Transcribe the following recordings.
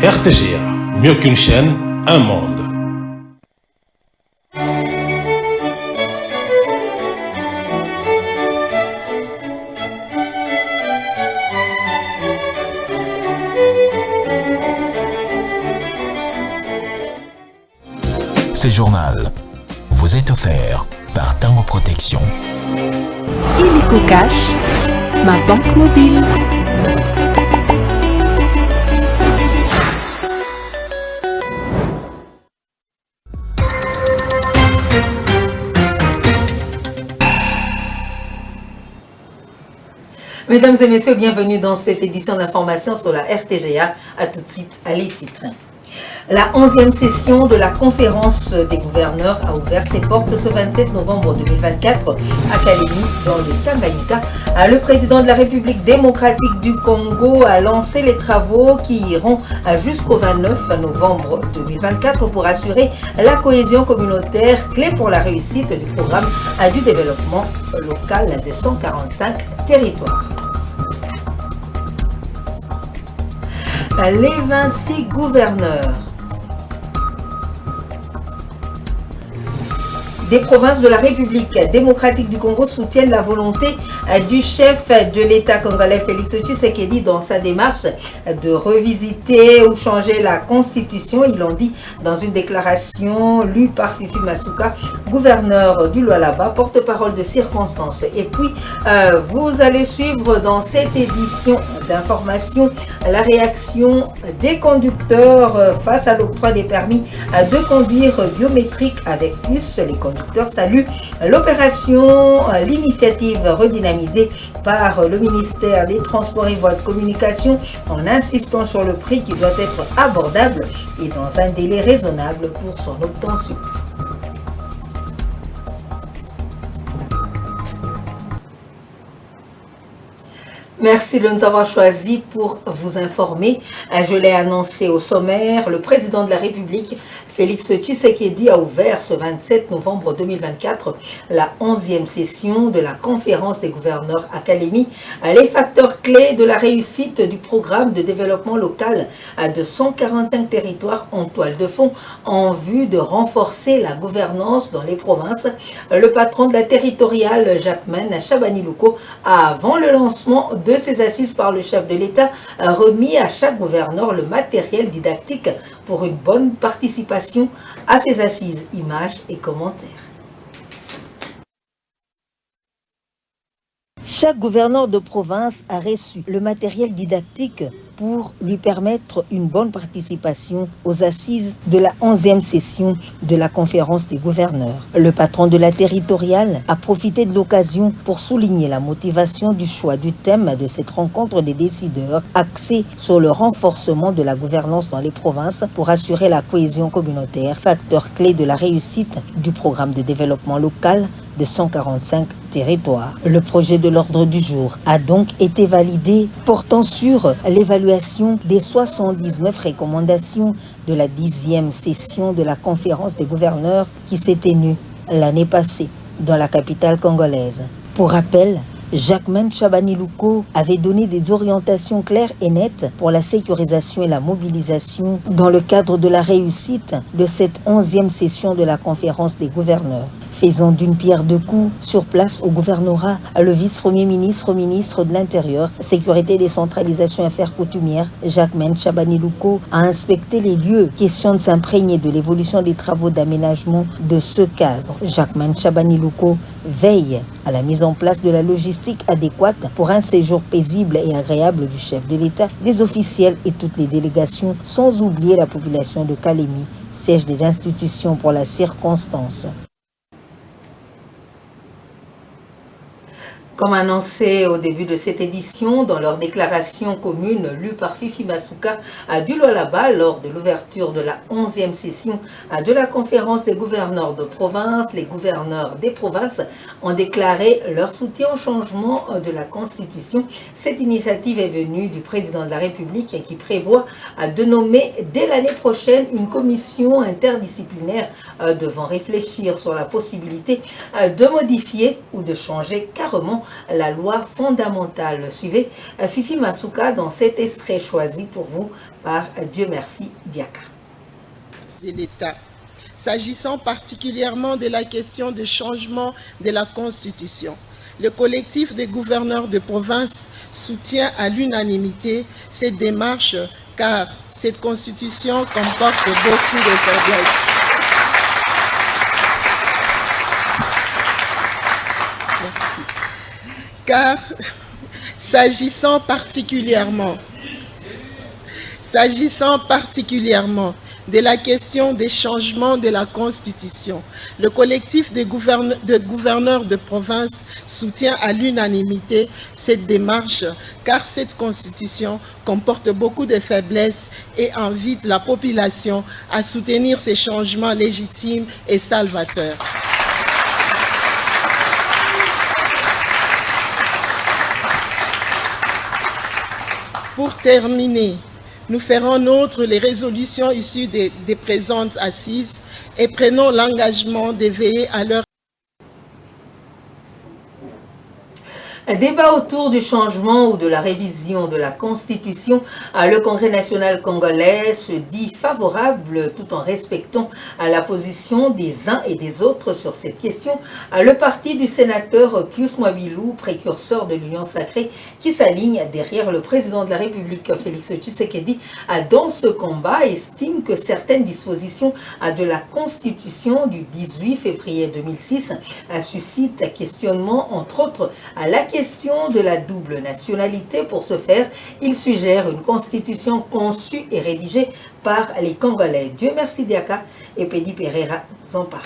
RTGA, mieux qu'une chaîne, un monde. Ce journal vous est offert par Tango Protection. Illico Cash, ma banque mobile. Mesdames et messieurs, bienvenue dans cette édition d'information sur la RTGA. À tout de suite, à les titres. La 11e session de la conférence des gouverneurs a ouvert ses portes ce 27 novembre 2024 à Kalemi, dans le Tanganyika. Le président de la République démocratique du Congo a lancé les travaux qui iront jusqu'au 29 novembre 2024 pour assurer la cohésion communautaire, clé pour la réussite du programme du développement local de 145 territoires. Les 26 gouverneurs des provinces de la République démocratique du Congo soutiennent la volonté du chef de l'État congolais Félix Tshisekedi dans sa démarche de revisiter ou changer la constitution. Ils l'ont dit dans une déclaration lue par Fifi Masuka, gouverneur du Lualaba, porte-parole de circonstance. Et puis, vous allez suivre dans cette édition d'information la réaction des conducteurs face à l'octroi des permis de conduire biométriques avec puce. Les conducteurs saluent l'opération, l'initiative redynamisée par le ministère des Transports et Voies de Communication en insistant sur le prix qui doit être abordable et dans un délai raisonnable pour son obtention. Merci de nous avoir choisis pour vous informer. Je l'ai annoncé au sommaire, le président de la République, Félix Tshisekedi, a ouvert ce 27 novembre 2024 la 11e session de la conférence des gouverneurs à Kalemi. Les facteurs clés de la réussite du programme de développement local de 145 territoires en toile de fond en vue de renforcer la gouvernance dans les provinces. Le patron de la territoriale, Jacquemain Chabani-Louko, avant le lancement de ces assises par le chef de l'État, a remis à chaque gouverneur le matériel didactique pour une bonne participation à ces assises, images et commentaires. Chaque gouverneur de province a reçu le matériel didactique pour lui permettre une bonne participation aux assises de la 11e session de la conférence des gouverneurs. Le patron de la territoriale a profité de l'occasion pour souligner la motivation du choix du thème de cette rencontre des décideurs axée sur le renforcement de la gouvernance dans les provinces pour assurer la cohésion communautaire, facteur clé de la réussite du programme de développement local de 145 territoires. Le projet de l'ordre du jour a donc été validé, portant sur l'évaluation des 79 recommandations de la 10e session de la conférence des gouverneurs qui s'est tenue l'année passée dans la capitale congolaise. Pour rappel, Jacquemain Chabani-Louko avait donné des orientations claires et nettes pour la sécurisation et la mobilisation dans le cadre de la réussite de cette 11e session de la conférence des gouverneurs. Faisant d'une pierre deux coups, sur place au gouvernorat, le vice-premier ministre, ministre de l'Intérieur, Sécurité, Décentralisation et Affaires coutumières, Jacquemain Chabani-Louko, a inspecté les lieux, question de s'imprégner de l'évolution des travaux d'aménagement de ce cadre. Jacquemain Chabani-Louko veille à la mise en place de la logistique adéquate pour un séjour paisible et agréable du chef de l'État, des officiels et toutes les délégations, sans oublier la population de Kalemi, siège des institutions pour la circonstance. Comme annoncé au début de cette édition, dans leur déclaration commune lue par Fifi Masuka du Lualaba lors de l'ouverture de la 11e session de la conférence des gouverneurs de province, les gouverneurs des provinces ont déclaré leur soutien au changement de la constitution. Cette initiative est venue du président de la République qui prévoit de nommer dès l'année prochaine une commission interdisciplinaire devant réfléchir sur la possibilité de modifier ou de changer carrément la loi fondamentale. Suivez Fifi Masuka dans cet extrait choisi pour vous par Dieu merci Diaka. De l'État. S'agissant particulièrement de la question de changement de la Constitution, le collectif des gouverneurs de province soutient à l'unanimité cette démarche car cette Constitution comporte beaucoup de faiblesses. Merci. Car s'agissant particulièrement de la question des changements de la Constitution, le collectif des gouverneurs de province soutient à l'unanimité cette démarche car cette Constitution comporte beaucoup de faiblesses et invite la population à soutenir ces changements légitimes et salvateurs. Pour terminer, nous ferons nôtre les résolutions issues des présentes assises et prenons l'engagement de veiller à leur... Un débat autour du changement ou de la révision de la Constitution. Le Congrès national congolais se dit favorable tout en respectant la position des uns et des autres sur cette question. Le parti du sénateur Pius Mwabilou, précurseur de l'Union sacrée, qui s'aligne derrière le président de la République Félix Tshisekedi dans ce combat, estime que certaines dispositions de la Constitution du 18 février 2006 suscitent questionnement, entre autres à la question de la double nationalité. Pour ce faire, il suggère une constitution conçue et rédigée par les Congolais. Dieu merci Diaka et Pedi Pereira nous en parle.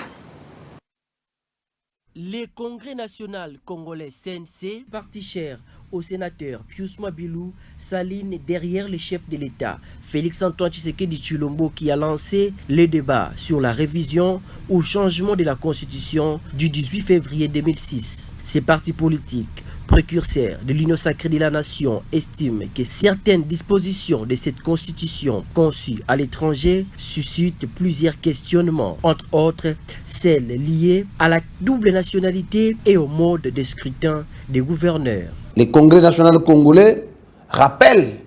Le Congrès national congolais CNC, parti cher au sénateur Pius Mwabilou, s'aligne derrière le chef de l'État, Félix-Antoine Tshisekedi Tshilombo, qui a lancé le débat sur la révision ou changement de la Constitution du 18 février 2006. Ces partis politiques précurseurs de l'Union sacrée de la nation estiment que certaines dispositions de cette constitution conçue à l'étranger suscitent plusieurs questionnements, entre autres celles liées à la double nationalité et au mode de scrutin des gouverneurs. Le Congrès national congolais rappelle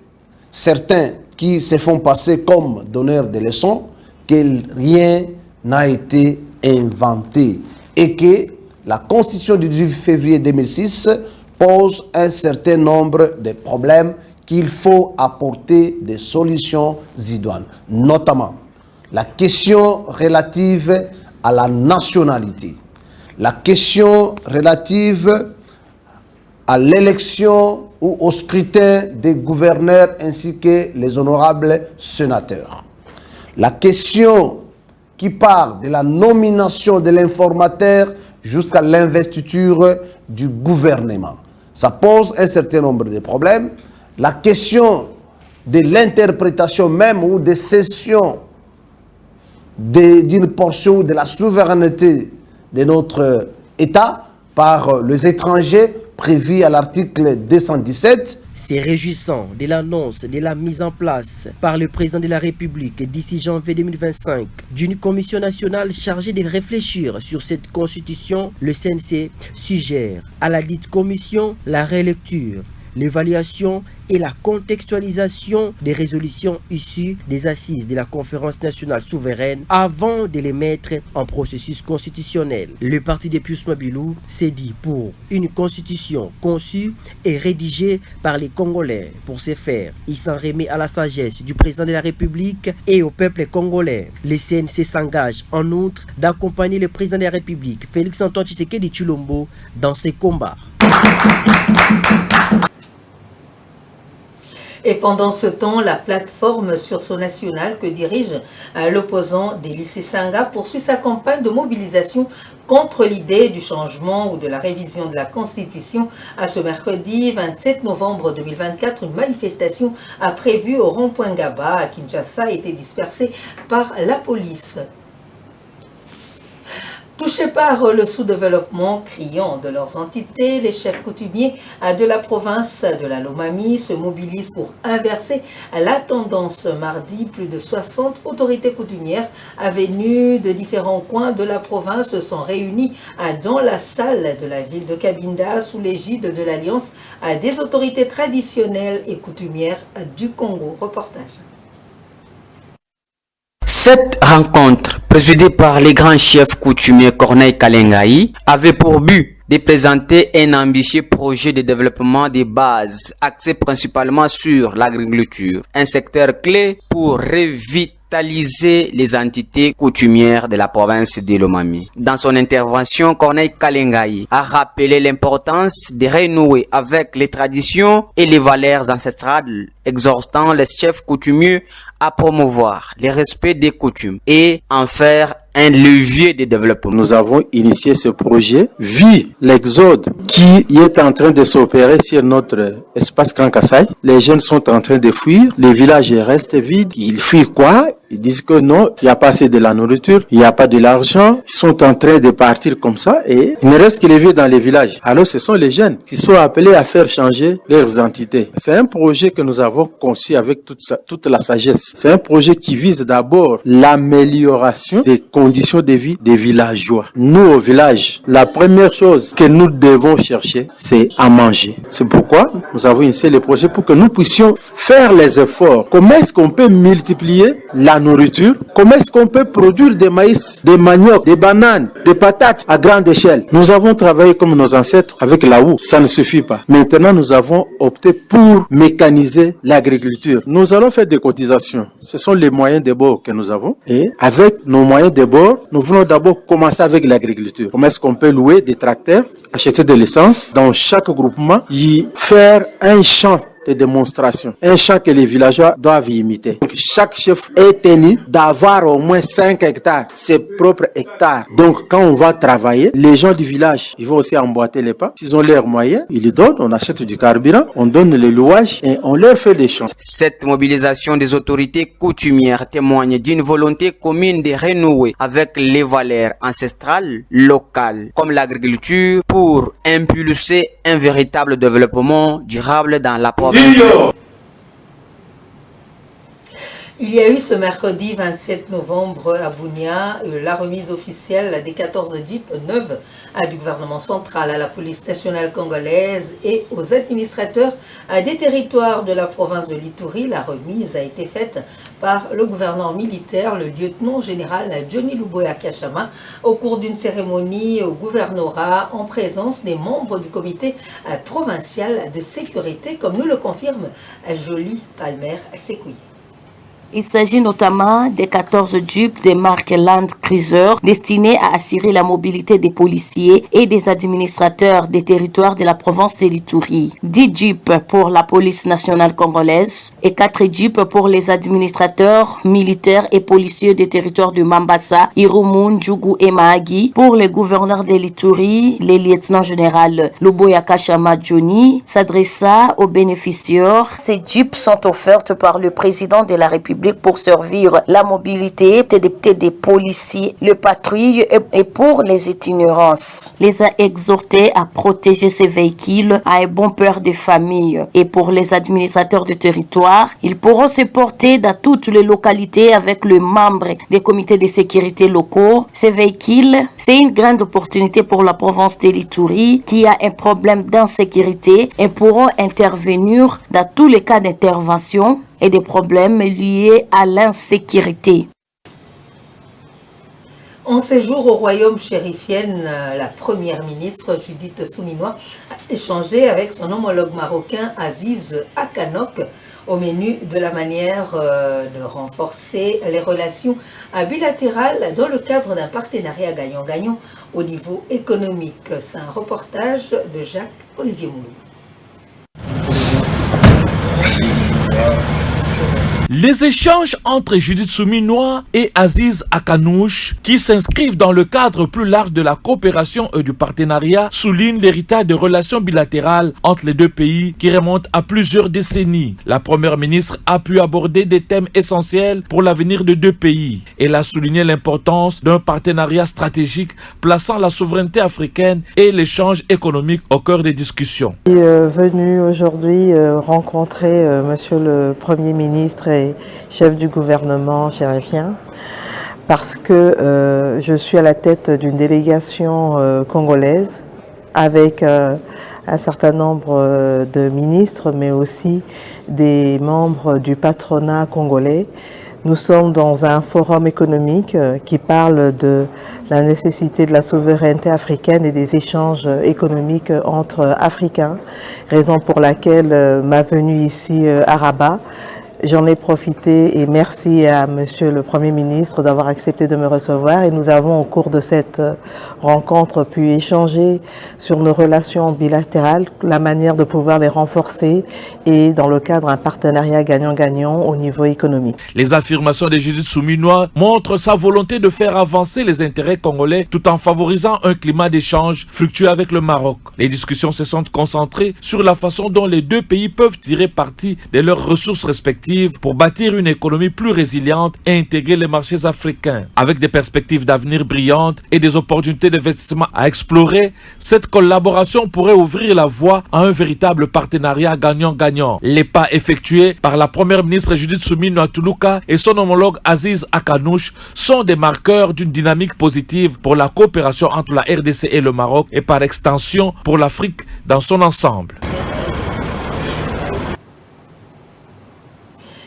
certains qui se font passer comme donneurs de leçons que rien n'a été inventé et que la constitution du 18 février 2006 pose un certain nombre de problèmes qu'il faut apporter des solutions idoines, notamment la question relative à la nationalité, la question relative à l'élection ou au scrutin des gouverneurs ainsi que les honorables sénateurs, la question qui part de la nomination de l'informateur jusqu'à l'investiture du gouvernement. Ça pose un certain nombre de problèmes. La question de l'interprétation même ou de cession d'une portion de la souveraineté de notre État par les étrangers prévue à l'article 217. C'est réjouissant de l'annonce de la mise en place par le président de la République d'ici janvier 2025 d'une commission nationale chargée de réfléchir sur cette constitution. Le CNC suggère à la dite commission la relecture, l'évaluation et la contextualisation des résolutions issues des assises de la conférence nationale souveraine avant de les mettre en processus constitutionnel. Le parti de Pius Mwabilou s'est dit pour une constitution conçue et rédigée par les Congolais. Pour ce faire, il s'en remet à la sagesse du président de la République et au peuple congolais. Le CNC s'engage en outre d'accompagner le président de la République, Félix-Antoine Tshisekedi Tshilombo, dans ses combats. Et pendant ce temps, la plateforme Sursaut National que dirige l'opposant Délice Sanga poursuit sa campagne de mobilisation contre l'idée du changement ou de la révision de la Constitution. À ce mercredi 27 novembre 2024, une manifestation a prévu au rond-point Gaba à Kinshasa a été dispersée par la police. Touchés par le sous-développement criant de leurs entités, les chefs coutumiers de la province de la Lomami se mobilisent pour inverser la tendance. Mardi, plus de 60 autorités coutumières venues de différents coins de la province se sont réunies dans la salle de la ville de Cabinda sous l'égide de l'Alliance des autorités traditionnelles et coutumières du Congo. Reportage. Cette rencontre, présidée par les grands chefs coutumiers Corneille Kalengai, avait pour but de présenter un ambitieux projet de développement des bases axé principalement sur l'agriculture, un secteur clé pour revitaliser les entités coutumières de la province de Lomami. Dans son intervention, Corneille Kalengai a rappelé l'importance de renouer avec les traditions et les valeurs ancestrales, exhortant les chefs coutumiers à promouvoir le respect des coutumes et en faire un levier de développement. Nous avons initié ce projet vu l'exode qui est en train de s'opérer sur notre espace Grand Kassai. Les jeunes sont en train de fuir, les villages restent vides. Ils fuient quoi? Ils disent que non, il n'y a pas assez de la nourriture, il n'y a pas de l'argent. Ils sont en train de partir comme ça et il ne reste que les vieux dans les villages. Alors ce sont les jeunes qui sont appelés à faire changer leurs identités. C'est un projet que nous avons conçu avec toute la sagesse. C'est un projet qui vise d'abord l'amélioration des conditions de vie des villageois. Nous au village, la première chose que nous devons chercher, c'est à manger. C'est pourquoi nous avons initié le projet pour que nous puissions faire les efforts. Comment est-ce qu'on peut multiplier la nourriture? Comment est-ce qu'on peut produire des maïs, des maniocs, des bananes, des patates à grande échelle? Nous avons travaillé comme nos ancêtres avec la houe. Ça ne suffit pas. Maintenant, nous avons opté pour mécaniser l'agriculture. Nous allons faire des cotisations. Ce sont les moyens de bord que nous avons. Et avec nos moyens de bord, nous voulons d'abord commencer avec l'agriculture. Comment est-ce qu'on peut louer des tracteurs, acheter de l'essence dans chaque groupement, y faire un champ de démonstration, un champ que les villageois doivent imiter. Donc, chaque chef est tenu d'avoir au moins 5 hectares, ses propres hectares. Donc, quand on va travailler, les gens du village, ils vont aussi emboîter les pas. S'ils ont leurs moyens, ils les donnent, on achète du carburant, on donne les louages et on leur fait des champs. Cette mobilisation des autorités coutumières témoigne d'une volonté commune de renouer avec les valeurs ancestrales locales, comme l'agriculture, pour impulser un véritable développement durable dans la province. Il y a eu ce mercredi 27 novembre à Bunia la remise officielle des 14 jeeps neuves du gouvernement central à la police nationale congolaise et aux administrateurs des territoires de la province de l'Ituri. La remise a été faite par le gouverneur militaire, le lieutenant général Johnny Luboya Kachama, au cours d'une cérémonie au gouvernorat en présence des membres du comité provincial de sécurité, comme nous le confirme Jolie Palmer Sekouye. Il s'agit notamment des 14 jeeps de marque Land Cruiser destinés à assurer la mobilité des policiers et des administrateurs des territoires de la province de l'Ituri. 10 jeeps pour la police nationale congolaise et 4 jeeps pour les administrateurs militaires et policiers des territoires de Mambasa, Irumu, Djougou et Mahagi. Pour le gouverneur de l'Ituri, le lieutenant général Luboya Kachama Johnny s'adressa aux bénéficiaires. Ces jeeps sont offertes par le président de la République pour servir la mobilité des policiers, le patrouille et pour les itinérances. Les a exhortés à protéger ces véhicules à un bon père de famille. Et pour les administrateurs de territoire, ils pourront se porter dans toutes les localités avec le membre des comités de sécurité locaux. Ces véhicules, c'est une grande opportunité pour la province de l'Ituri qui a un problème d'insécurité et pourront intervenir dans tous les cas d'intervention et des problèmes liés à l'insécurité. En séjour au royaume chérifienne, la première ministre Judith Souminois a échangé avec son homologue marocain Aziz Akanok au menu de la manière de renforcer les relations bilatérales dans le cadre d'un partenariat gagnant-gagnant au niveau économique. C'est un reportage de Jacques-Olivier Moulou. Les échanges entre Judith Souminois et Aziz Akanouche, qui s'inscrivent dans le cadre plus large de la coopération et du partenariat, soulignent l'héritage de relations bilatérales entre les deux pays qui remontent à plusieurs décennies. La première ministre a pu aborder des thèmes essentiels pour l'avenir de deux pays. Elle a souligné l'importance d'un partenariat stratégique plaçant la souveraineté africaine et l'échange économique au cœur des discussions. Je suis venu aujourd'hui rencontrer Monsieur le Premier ministre et chef du gouvernement chérifien parce que je suis à la tête d'une délégation congolaise avec un certain nombre de ministres, mais aussi des membres du patronat congolais. Nous sommes dans un forum économique qui parle de la nécessité de la souveraineté africaine et des échanges économiques entre Africains, raison pour laquelle ma venue ici à Rabat. J'en ai profité et merci à Monsieur le Premier ministre d'avoir accepté de me recevoir et nous avons au cours de cette rencontre pu échanger sur nos relations bilatérales, la manière de pouvoir les renforcer et dans le cadre d'un partenariat gagnant-gagnant au niveau économique. Les affirmations de Judith Souminois montrent sa volonté de faire avancer les intérêts congolais tout en favorisant un climat d'échange fructueux avec le Maroc. Les discussions se sont concentrées sur la façon dont les deux pays peuvent tirer parti de leurs ressources respectives pour bâtir une économie plus résiliente et intégrer les marchés africains. Avec des perspectives d'avenir brillantes et des opportunités d'investissement à explorer, cette collaboration pourrait ouvrir la voie à un véritable partenariat gagnant-gagnant. Les pas effectués par la première ministre Judith Souminois Tuluka et son homologue Aziz Akanouche sont des marqueurs d'une dynamique positive pour la coopération entre la RDC et le Maroc et par extension pour l'Afrique dans son ensemble.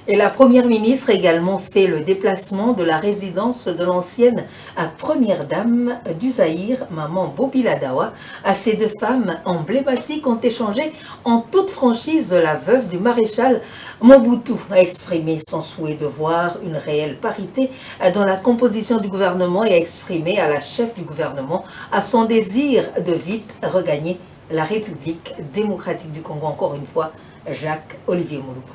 Et la première ministre a également fait le déplacement de la résidence de l'ancienne première dame du Zaïre, Maman Bobila Dawa. À ces deux femmes emblématiques ont échangé en toute franchise. La veuve du maréchal Mobutu a exprimé son souhait de voir une réelle parité dans la composition du gouvernement et a exprimé à la chef du gouvernement à son désir de vite regagner la République démocratique du Congo. Encore une fois, Jacques-Olivier Moulouba.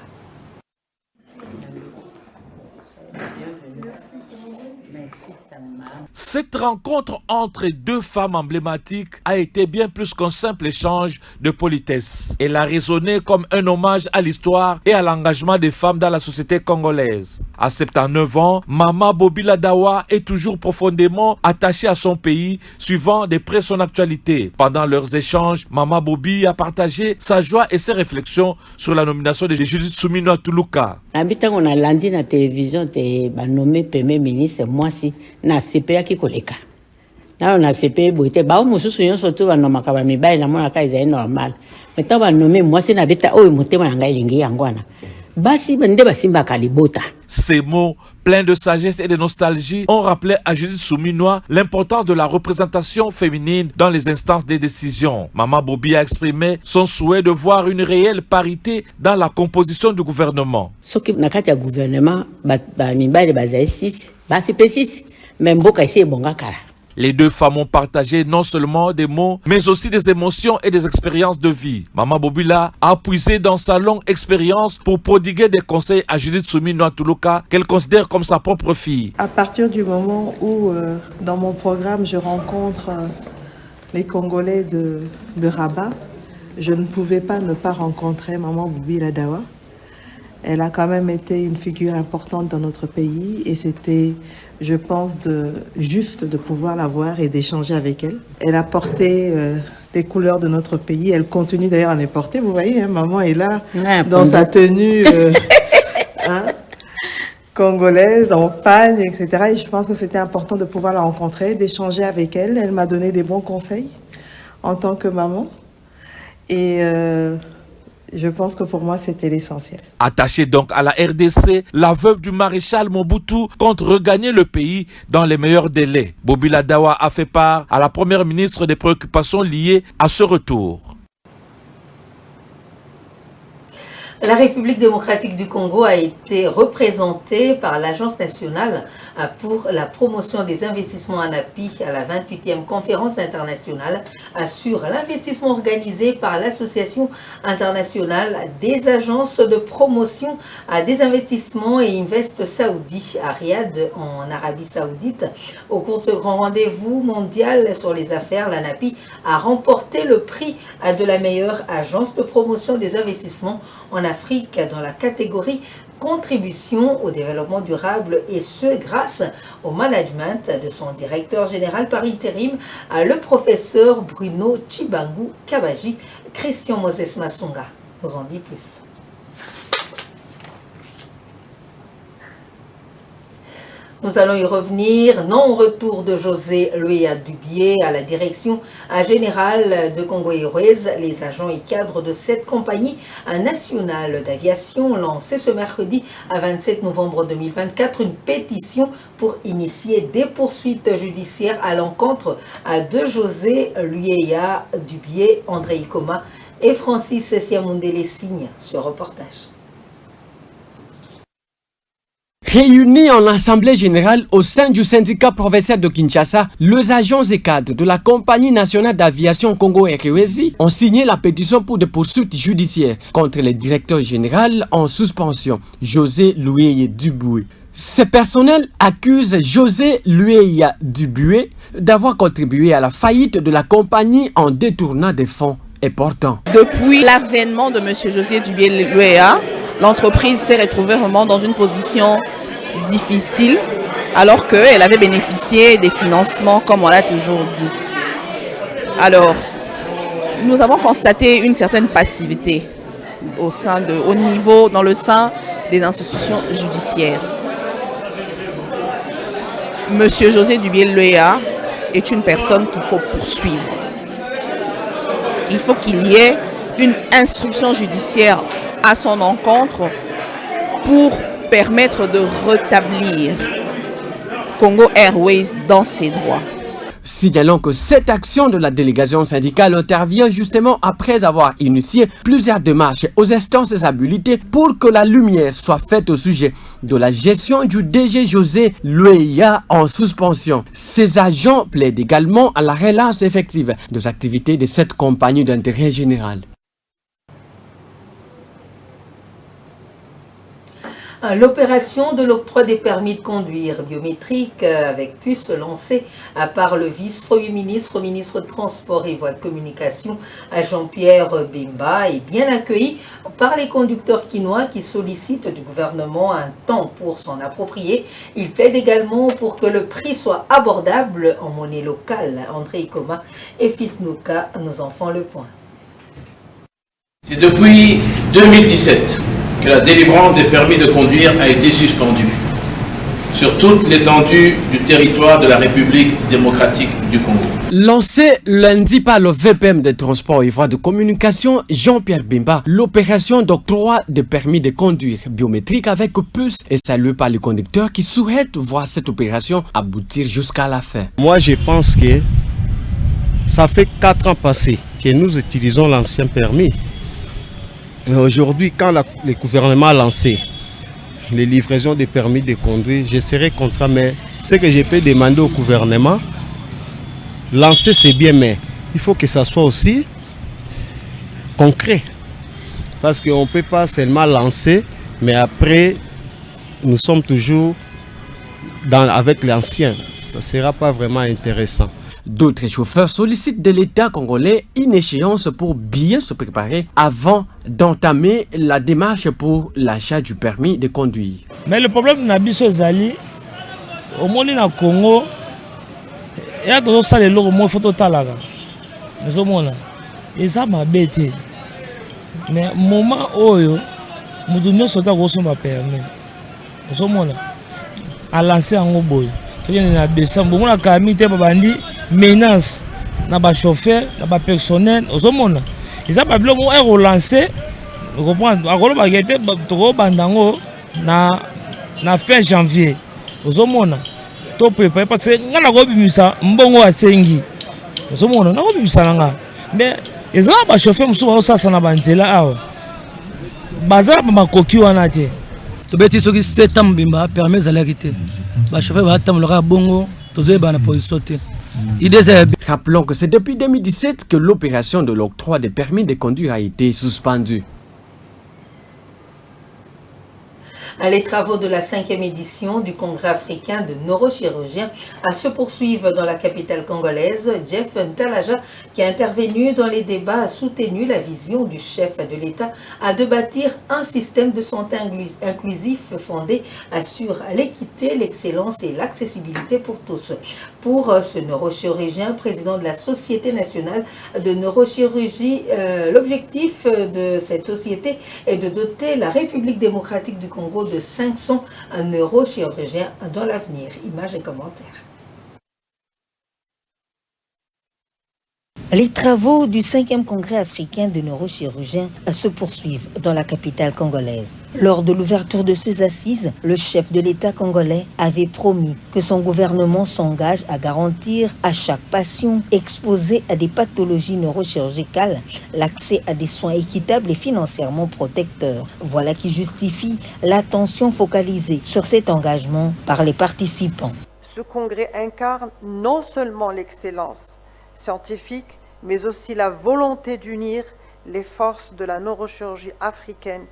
Cette rencontre entre deux femmes emblématiques a été bien plus qu'un simple échange de politesse. Elle a résonné comme un hommage à l'histoire et à l'engagement des femmes dans la société congolaise. À 79 ans, Maman Bobila Dawa est toujours profondément attachée à son pays, suivant de près son actualité. Pendant leurs échanges, Maman Bobi a partagé sa joie et ses réflexions sur la nomination de Judith Souminois Tuluka. On a lundi na télévision te nommé premier ministre moi si na CPA ki koleka. Na na CPA boite ba mususu yon surtout ba nomaka ba mibali na mona ka ezali normal. Mais ta ba nommé moi si na beta oyo motema na ngai lingi yangwana. Basi bande basimba kalibota. Ces mots, pleins de sagesse et de nostalgie, ont rappelé à Judith Souminois l'importance de la représentation féminine dans les instances des décisions. Maman Bobi a exprimé son souhait de voir une réelle parité dans la composition du gouvernement. Soki nakati ya gouvernement ba mibali bazali 6, basi pe 6, même boka isi ebonga kala. Les deux femmes ont partagé non seulement des mots, mais aussi des émotions et des expériences de vie. Maman Bobila a puisé dans sa longue expérience pour prodiguer des conseils à Judith Souminois Tuluka, qu'elle considère comme sa propre fille. À partir du moment où, dans mon programme, je rencontre les Congolais de Rabat, je ne pouvais pas ne pas rencontrer Maman Bobila Dawa. Elle a quand même été une figure importante dans notre pays et c'était, je pense, juste de pouvoir la voir et d'échanger avec elle. Elle a porté les couleurs de notre pays. Elle continue d'ailleurs à les porter. Vous voyez, hein, maman est là dans sa tenue congolaise, en pagne, etc. Et je pense que c'était important de pouvoir la rencontrer, d'échanger avec elle. Elle m'a donné des bons conseils en tant que maman. Et je pense que pour moi, c'était l'essentiel. Attachée donc à la RDC, la veuve du maréchal Mobutu compte regagner le pays dans les meilleurs délais. Bobila Dawa a fait part à la première ministre des préoccupations liées à ce retour. La République démocratique du Congo a été représentée par l'Agence nationale pour la promotion des investissements en appui à la 28e conférence internationale sur l'investissement organisée par l'Association internationale des agences de promotion des investissements et Invest Saoudi à Riyad en Arabie Saoudite. Au cours de ce grand rendez-vous mondial sur les affaires, l'ANAPI a remporté le prix de la meilleure agence de promotion des investissements en Afrique dans la catégorie contribution au développement durable, et ce grâce au management de son directeur général par intérim, le professeur Bruno Chibangu Kabaji. Christian Moses Massunga nous en dit plus. Nous allons y revenir. Non-retour de José Luea Dubié à la direction générale de Congo Airways. Les agents et cadres de cette compagnie nationale d'aviation ont lancé ce mercredi à 27 novembre 2024 une pétition pour initier des poursuites judiciaires à l'encontre de José Luea Dubié. André Ikoma et Francis Siamundele signent ce reportage. Réunis en assemblée générale au sein du syndicat provincial de Kinshasa, les agents et cadres de la compagnie nationale d'aviation Congo Airways ont signé la pétition pour des poursuites judiciaires contre le directeur général en suspension, José Luea Dubié. Ce personnel accuse José Luea Dubié d'avoir contribué à la faillite de la compagnie en détournant des fonds importants. Depuis l'avènement de M. José Dubié Luea, l'entreprise s'est retrouvée vraiment dans une position difficile, alors qu'elle avait bénéficié des financements, comme on l'a toujours dit. Alors, nous avons constaté une certaine passivité dans le sein des institutions judiciaires. Monsieur José Dubié Luea est une personne qu'il faut poursuivre. Il faut qu'il y ait une instruction judiciaire à son encontre pour permettre de rétablir Congo Airways dans ses droits. Signalons que cette action de la délégation syndicale intervient justement après avoir initié plusieurs démarches aux instances habilitées pour que la lumière soit faite au sujet de la gestion du DG José Luea en suspension. Ces agents plaident également à la relance effective des activités de cette compagnie d'intérêt général. L'opération de l'octroi des permis de conduire biométriques avec puce lancée par le vice-premier ministre, ministre de Transport et Voies de Communication, Jean-Pierre Bemba, est bien accueillie par les conducteurs quinois qui sollicitent du gouvernement un temps pour s'en approprier. Il plaide également pour que le prix soit abordable en monnaie locale. André Ikoma et Fisnouka nous en font le point. C'est depuis 2017 que la délivrance des permis de conduire a été suspendue sur toute l'étendue du territoire de la République démocratique du Congo. Lancé lundi par le VPM des Transports et Voies de Communication, Jean-Pierre Bemba, l'opération d'octroi de permis de conduire biométrique avec puce est saluée par les conducteurs qui souhaitent voir cette opération aboutir jusqu'à la fin. Moi, je pense que ça fait 4 ans passés que nous utilisons l'ancien permis. Aujourd'hui, quand le gouvernement a lancé les livraisons des permis de conduire, je serai contre, mais ce que je peux demander au gouvernement, lancer c'est bien, mais il faut que ça soit aussi concret. Parce qu'on ne peut pas seulement lancer, mais après, nous sommes toujours avec l'ancien. Ça ne sera pas vraiment intéressant. D'autres chauffeurs sollicitent de l'État congolais une échéance pour bien se préparer avant d'entamer la démarche pour l'achat du permis de conduire. Mais le problème Nabiso Zali, au monde na Congo, il y a toujours ça les lots moins photo talaga. Nous sommes et ça m'a bêté. Mais moment oyo, nous donnons ce temps qu'on m'a permis. Nous sommes à lancer en oboy. Tu viens de baisser. Bon, on a camé tes babandi. Menace na ba chauffeur na ba personnel ozomona ils a pas bien relancer vous comprenez akolo ba gete to bandango na fin janvier ozomona to préparer parce que ngana ko bimisa mbongo asengi ozomona na ko bimisa nga mais ils a ba chauffeur musuba osasa na banzela awa bazar makoki wana te. Tobeti soki 7 ans bimba permet zalarité. Ba chauffeur ba tamlora bongo tozoe ba na position te. Rappelons que c'est depuis 2017 que l'opération de l'octroi des permis de conduire a été suspendue. Les travaux de la 5e édition du Congrès africain de neurochirurgiens se poursuivent dans la capitale congolaise. Jeff Ntalaja, qui a intervenu dans les débats, a soutenu la vision du chef de l'État de bâtir un système de santé inclusif fondé sur l'équité, l'excellence et l'accessibilité pour tous. Pour ce neurochirurgien, président de la Société nationale de neurochirurgie, l'objectif de cette société est de doter la République démocratique du Congo de 500 neurochirurgiens dans l'avenir. Images et commentaires. Les travaux du 5e congrès africain de neurochirurgiens se poursuivent dans la capitale congolaise. Lors de l'ouverture de ces assises, le chef de l'État congolais avait promis que son gouvernement s'engage à garantir à chaque patient exposé à des pathologies neurochirurgicales l'accès à des soins équitables et financièrement protecteurs. Voilà qui justifie l'attention focalisée sur cet engagement par les participants. Ce congrès incarne non seulement l'excellence scientifique, mais aussi la volonté d'unir les forces de la neurochirurgie africaine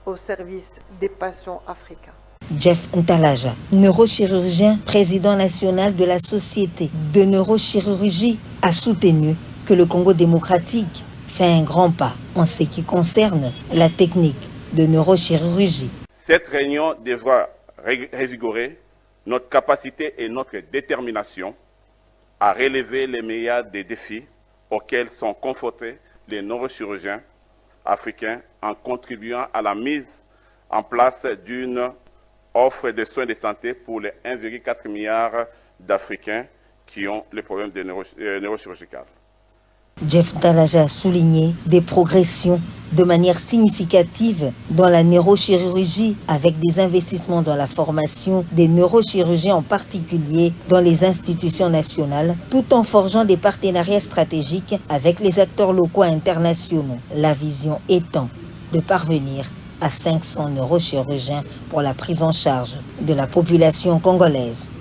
au service des patients africains. Jeff Ntalaja, neurochirurgien, président national de la Société de neurochirurgie, a soutenu que le Congo démocratique fait un grand pas en ce qui concerne la technique de neurochirurgie. Cette réunion devra revigorer notre capacité et notre détermination à relever les meilleurs des défis auxquels sont confrontés les neurochirurgiens africains en contribuant à la mise en place d'une offre de soins de santé pour les 1,4 milliard d'Africains qui ont les problèmes de neurochirurgicales. Jeff Ntalaja a souligné des progressions de manière significative dans la neurochirurgie avec des investissements dans la formation des neurochirurgiens en particulier dans les institutions nationales tout en forgeant des partenariats stratégiques avec les acteurs locaux et internationaux. La vision étant de parvenir à 500 neurochirurgiens pour la prise en charge de la population congolaise.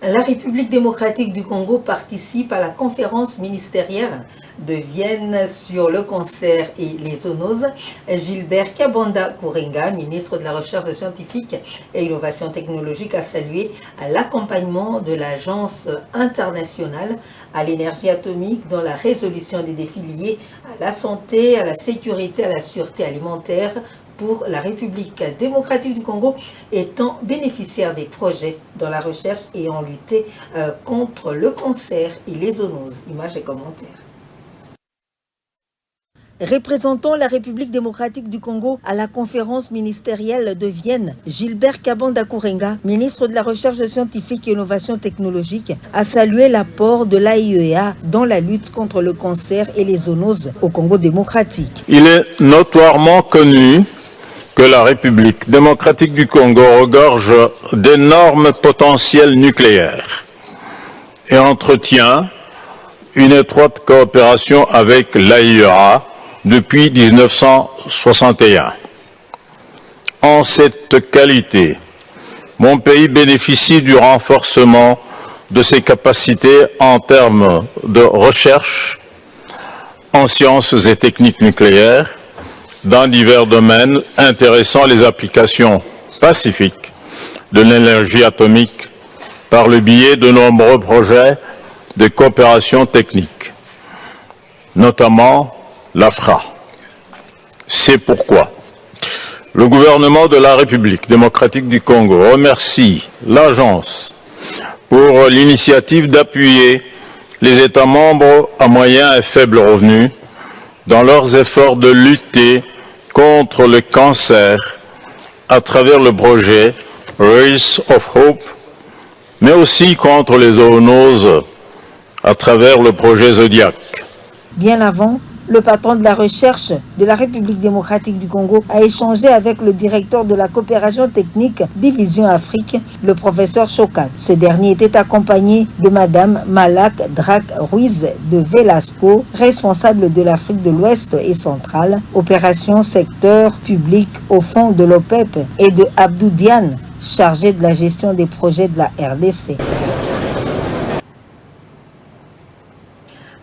La République démocratique du Congo participe à la conférence ministérielle de Vienne sur le cancer et les zoonoses. Gilbert Kabanda Kourenga, ministre de la Recherche scientifique et innovation technologique, a salué l'accompagnement de l'Agence internationale à l'énergie atomique dans la résolution des défis liés à la santé, à la sécurité, à la sûreté alimentaire, pour la République démocratique du Congo étant bénéficiaire des projets dans la recherche et en lutter contre le cancer et les zoonoses. Images et commentaires. Représentant la République démocratique du Congo à la conférence ministérielle de Vienne, Gilbert Kabanda Kourenga, ministre de la Recherche scientifique et innovation technologique, a salué l'apport de l'AIEA dans la lutte contre le cancer et les zoonoses au Congo démocratique. Il est notoirement connu que la République démocratique du Congo regorge d'énormes potentiels nucléaires et entretient une étroite coopération avec l'AIEA depuis 1961. En cette qualité, mon pays bénéficie du renforcement de ses capacités en termes de recherche en sciences et techniques nucléaires dans divers domaines intéressant les applications pacifiques de l'énergie atomique par le biais de nombreux projets de coopération technique, notamment l'AFRA. C'est pourquoi le gouvernement de la République démocratique du Congo remercie l'Agence pour l'initiative d'appuyer les États membres à moyen et faible revenu dans leurs efforts de lutter contre le cancer à travers le projet Race of Hope, mais aussi contre les zoonoses à travers le projet Zodiac. Bien avant Le patron de la recherche de la République démocratique du Congo a échangé avec le directeur de la coopération technique Division Afrique, le professeur Chokat. Ce dernier était accompagné de Madame Malak Drak Ruiz de Velasco, responsable de l'Afrique de l'Ouest et centrale, opération secteur public au fond de l'OPEP, et de Abdou Diane, chargé de la gestion des projets de la RDC.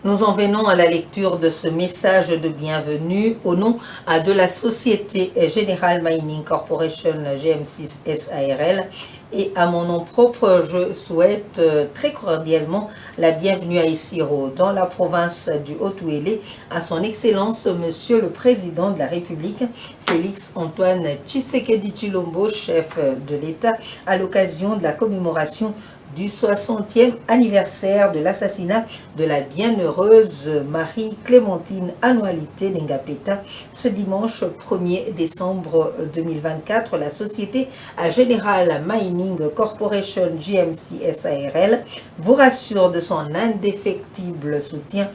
Nous en venons à la lecture de ce message de bienvenue au nom de la Société Générale Mining Corporation GM6 SARL et à mon nom propre, je souhaite très cordialement la bienvenue à Isiro, dans la province du Haut-Ouélé, à son Excellence Monsieur le Président de la République, Félix Antoine Tshisekedi Tshilombo, chef de l'État, à l'occasion de la commémoration du 60e anniversaire de l'assassinat de la bienheureuse Marie-Clémentine Annualité Lengapeta. Ce dimanche 1er décembre 2024, la Société Générale Mining Corporation GMC SARL vous rassure de son indéfectible soutien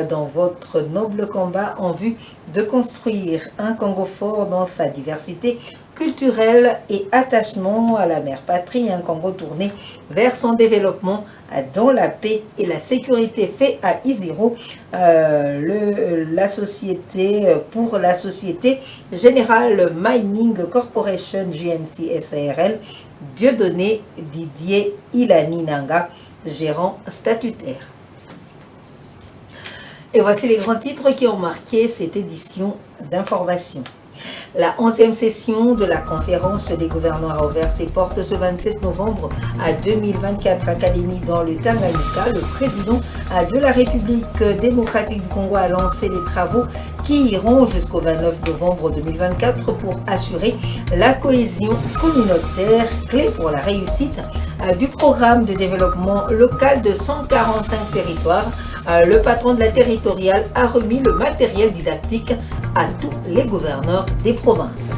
dans votre noble combat en vue de construire un Congo fort dans sa diversité culturel et attachement à la mère patrie, un Congo tourné vers son développement dans la paix et la sécurité, fait à Isiro la société Générale Mining Corporation GMC SARL, Dieudonné Didier Ilani Nanga, gérant statutaire. Et voici les grands titres qui ont marqué cette édition d'information. La 11e session de la conférence des gouverneurs a ouvert ses portes ce 27 novembre à 2024 à Kalemi dans le Tanganyika. Le président de la République démocratique du Congo a lancé les travaux qui iront jusqu'au 29 novembre 2024 pour assurer la cohésion communautaire, clé pour la réussite du programme de développement local de 145 territoires. Le patron de la territoriale a remis le matériel didactique à tous les gouverneurs des provinces.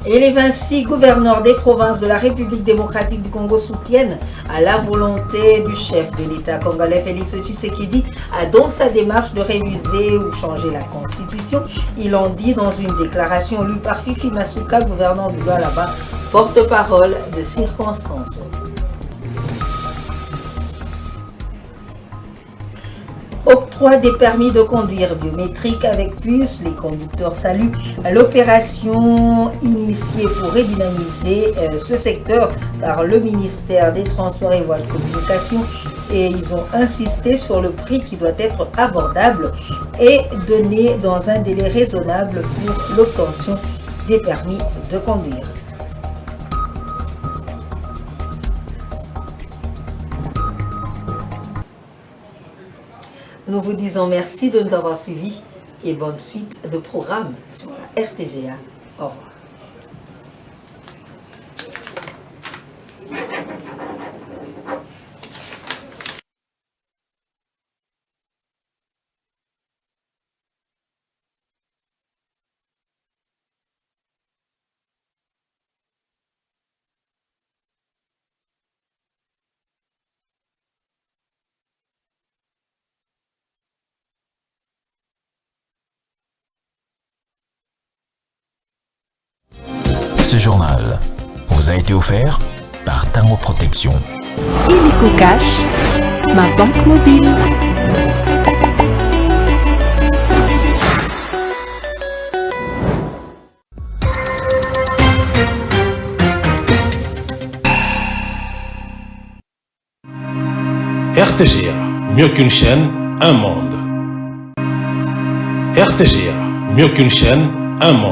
Et les 26 gouverneurs des provinces de la République démocratique du Congo soutiennent à la volonté du chef de l'État congolais Félix Tshisekedi dans sa démarche de réviser ou changer la Constitution. Ils l'ont dit dans une déclaration lue par Fifi Masuka, gouverneur du Lualaba, porte-parole de circonstance. Octroi des permis de conduire biométriques avec puce, les conducteurs saluent l'opération initiée pour redynamiser ce secteur par le ministère des Transports et Voies de Communication, et ils ont insisté sur le prix qui doit être abordable et donné dans un délai raisonnable pour l'obtention des permis de conduire. Nous vous disons merci de nous avoir suivis et bonne suite de programmes sur la RTGA. Au revoir. Ce journal vous a été offert par Tango Protection. Illico Cash, ma banque mobile. RTGA, mieux qu'une chaîne, un monde. RTGA, mieux qu'une chaîne, un monde.